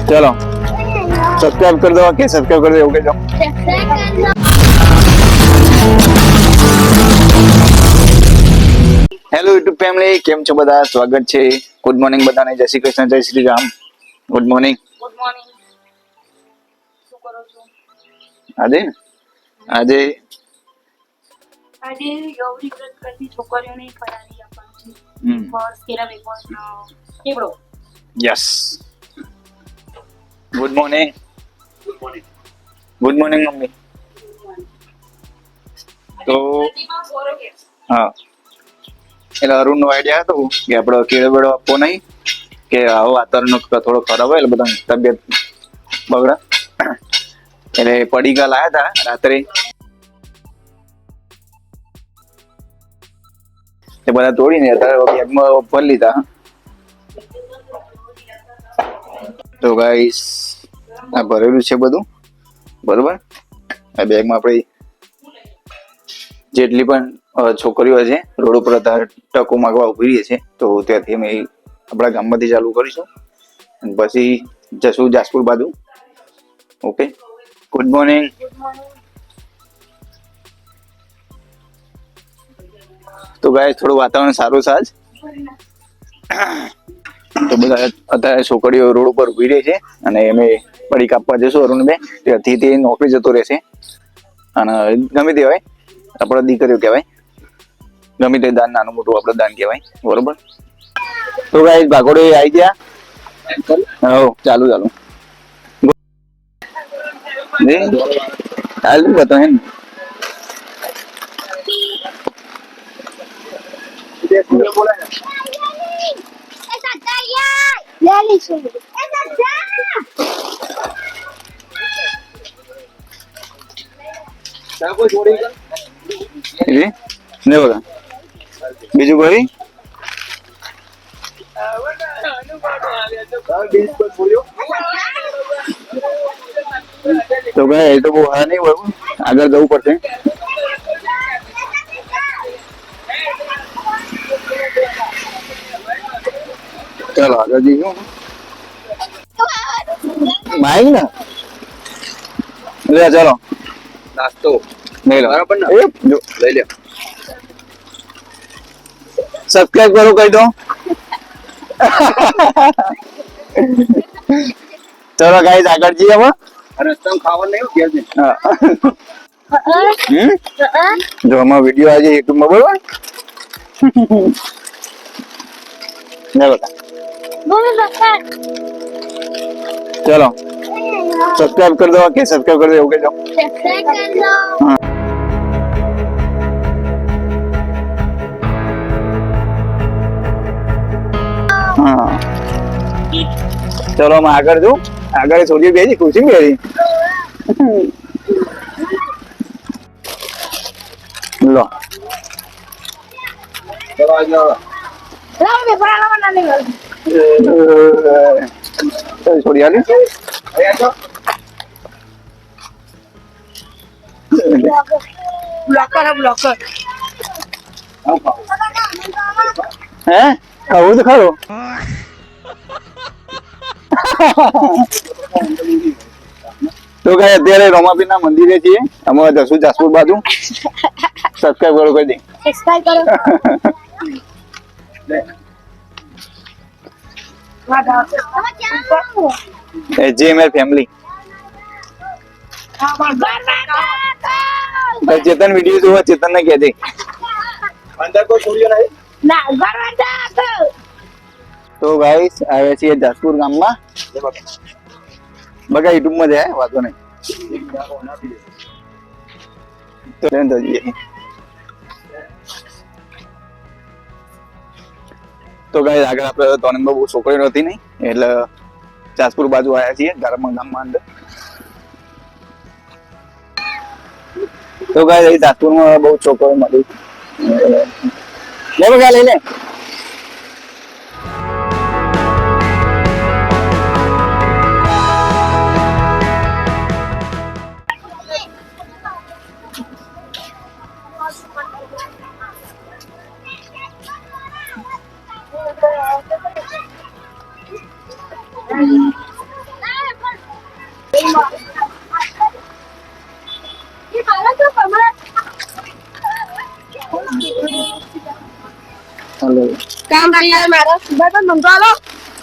चलो सब्सक्राइब कर दो के सब्सक्राइब कर दो ओके जाओ હેલો યુટ્યુબ ફેમિલી કેમ છો બધા સ્વાગત છે ગુડ મોર્નિંગ બધાને જય શ્રી કૃષ્ણ જય શ્રી રામ ગુડ મોર્નિંગ શું કરો છો આજે આજે આજે ગૌરી વ્રત કરતી છોકરીઓને ફરાળી આપવાનું છે ફર્સ્ટ કેરા વેફર્સ કેવડો yes good morning good morning mummy તો હા એટલે અરુણ નો આઈડિયા હતો કે આપડે કેળો બેડો આપવો નહીં કે આવો વાતાવરણ થોડો ખરાબ હોય એટલે બધા તબિયત બગડે એટલે પડીકા લાયા હતા રાત્રે એ બધા તોડીને અત્યારે બેગમાં ભરી લીધા તો ગાઈસ આ ભરેલું છે બધું બરોબર આ બેગમાં આપણે જેટલી પણ છોકરીઓ છે રોડ ઉપર ટકો માગવા ઉભી રહી છે તો ત્યાંથી અમે આપણા ગામમાંથી ચાલુ કરીશું અને પછી જશું જાસપુર બાજુ ઓકે ગુડ મોર્નિંગ તો ગાઈસ થોડું વાતાવરણ સારું છે આજ તો બધા અત્યારે છોકરીઓ રોડ ઉપર ઉભી રહી છે અને અમે પડી કાપવા જશું અરુણભાઈ ત્યાંથી તે નોકરી જતો રહેશે અને ગમે તે હોય આપણો દીકરીઓ કહેવાય ગમે તે દાન નાનું મોટું આપણે દાન કહેવાય બરોબર તો ગાઈસ ભાગોડે આવી ગયા હો ચાલુ ચાલુ ચાલુ બતો હે ને બગા બીજું કોઈ તો ભાઈ એ તો બહુ હા નહીં બરોબર આગળ જવું પડશે ચાલો આગળ જઈશું માઇક ને લે ચાલો નાસ્તો લઈ લો બરાબર ને જો લઈ લે સબસ્ક્રાઇબ કરો કહી દો ચલો ગાઈસ આગળ જઈએ હવે રસ્તામાં ખાવાનું નહીં ઘેર જઈને જો અમારો વિડીયો આજે યુટ્યુબ માં બરોબર ને બતા ચલો સબસ્ક્રાઇબ कर दो કે સબસ્ક્રાઇબ कर दो એવું કહેજો सब्सक्राइब कर दो હા ચલો मैं આગળ છું આગળ છોડી બેસી ખુશી બેસી લો ચલો આજો लाओ मैं बड़ा बना नहीं છોડી આલી બ્લોકર બ્લોકર હે આવું તો ખરું તો કઈ અત્યારે રોમાપીર ના મંદિરે છીએ અમે જશું જાસપુર બાજુ સબસ્ક્રાઇબ કરો કરી દે सब्सक्राइब करो JML ફેમિલી ચેતન વિડીયો જોવા ચેતન ને કહેજે અંદર કોઈ છોડ્યો નહીં ना गरवाटा તો ગાઈસ આવે છે જાસપુર ગામમાં બગા યુટ્યુબ માં જાય વાતો નહીં તો લેન જઈએ તો ગાઈસ આગળ આપણે તોનંદમાં બહુ છોકરીઓ નથી નહીં એટલે જાસપુર બાજુ આવ્યા છીએ ગામમાં અંદર તો ગાઈસ અહીં જાસપુરમાં બહુ છોકરીઓ મળી લે બગા લઈ લે ये मारा तो कमरा હાલો काम किया है मारा बटन मंगवा लो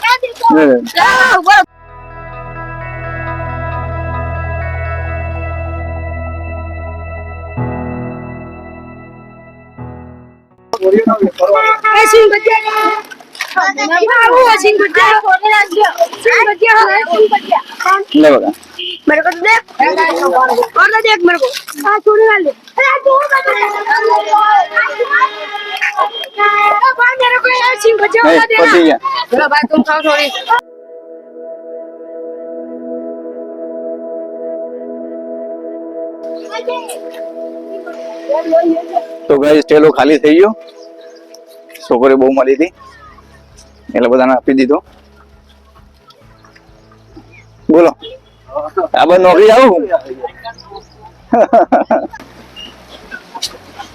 क्या देखो जाओ बस सिंह बच्चा बाबू सिंह बच्चा फोन लग गया सिंह बच्चा है सिंह बच्चा લે બકા मेरे को तो देख और तो देख मेरे को हाँ छोड़ने वाले अरे तू बता भाई मेरे को यार सिंह बच्चा એ वाला देना પતી ગયા चलो भाई तुम खाओ थोड़ी તો ગાઈસ ટેલો ખાલી થઈ ગયો છોકરી બહુ મળી હતી એટલે બધાને આપી દીધો બોલો આ બધી નોકરી આવું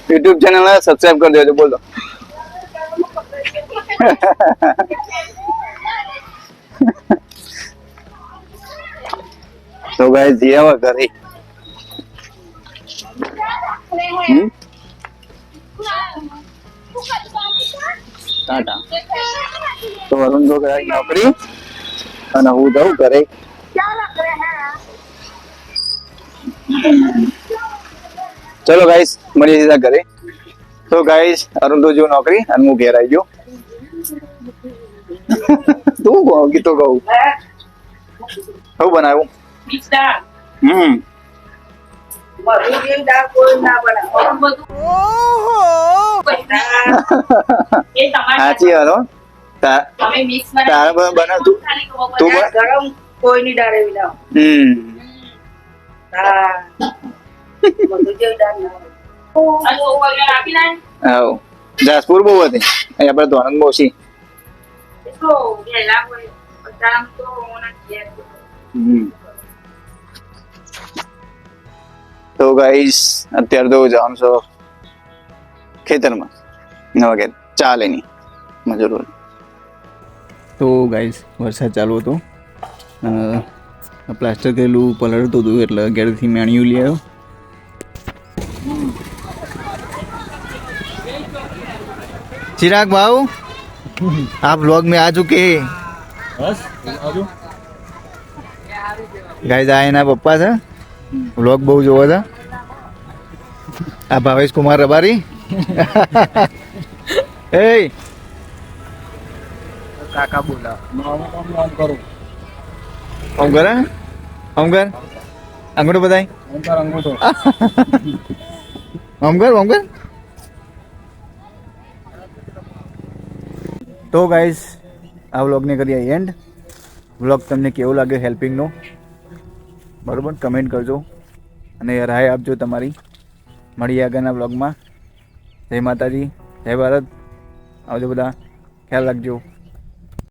યુટ્યુબ ચેનલ ને સબસ્ક્રાઇબ કરી દેજો બોલો તો ગાઈસ જી આવા ઘરે ટાટા તો વરુણ જો ગયા નોકરી અને હું જાઉં ઘરે क्या लग रहा है ચલો ગાઈસ મળીએ સીધા ઘરે તો ગાઈસ અરુણ તો જો નોકરી અને હું ઘેર આવી ગયો તું કહું ગીતો કહું શું બનાવ્યું મિક્સ દાળ હમ બધું જેવી દાળ કોઈ ના બનાવે બધું એ તમારે સાચી હાલો તમે મિક્સ તારે બનાવ તું તું બન- ગરમ કોઈની દાળ એવી ના હમ હા બધું જેવી દાળ ના અને ઓવર આપી લાય આવ જાસપુર બહુ હતી અહીં આપણે ધોનંદ મોસી તો ગેલા હોય બધા તો ઓના ઘેર હમ તો ગાઈસ અત્યારે તો જવાનું છે ખેતરમાં નવા ઘેર ચાલે નહીં મજૂરો તો ગાઈસ વરસાદ ચાલુ હતો પ્લાસ્ટર કરેલું પલળતું હતું એટલે ઘેરથી મેણિયું લઈ આવ્યો चिराग भाऊ आप व्लॉग में आ चुके बस आजो गाइस आए ना पप्पा से व्लॉग बहुत જોવો છે આ ભાવેશ કુમાર રબારી એ કાકા બોલા काम करो ઓમ કર અંગૂઠો બતાય अंतर अंगूठो ઓમ કર તો ગાઈસ આ વ્લોગને કરીએ એન્ડ વ્લોગ તમને કેવો લાગ્યો હેલ્પિંગનો બરોબર કમેન્ટ કરજો અને રાય આપજો તમારી મળીએ આગળના વ્લોગમાં જય માતાજી જય ભારત આવજો બધા ખ્યાલ રાખજો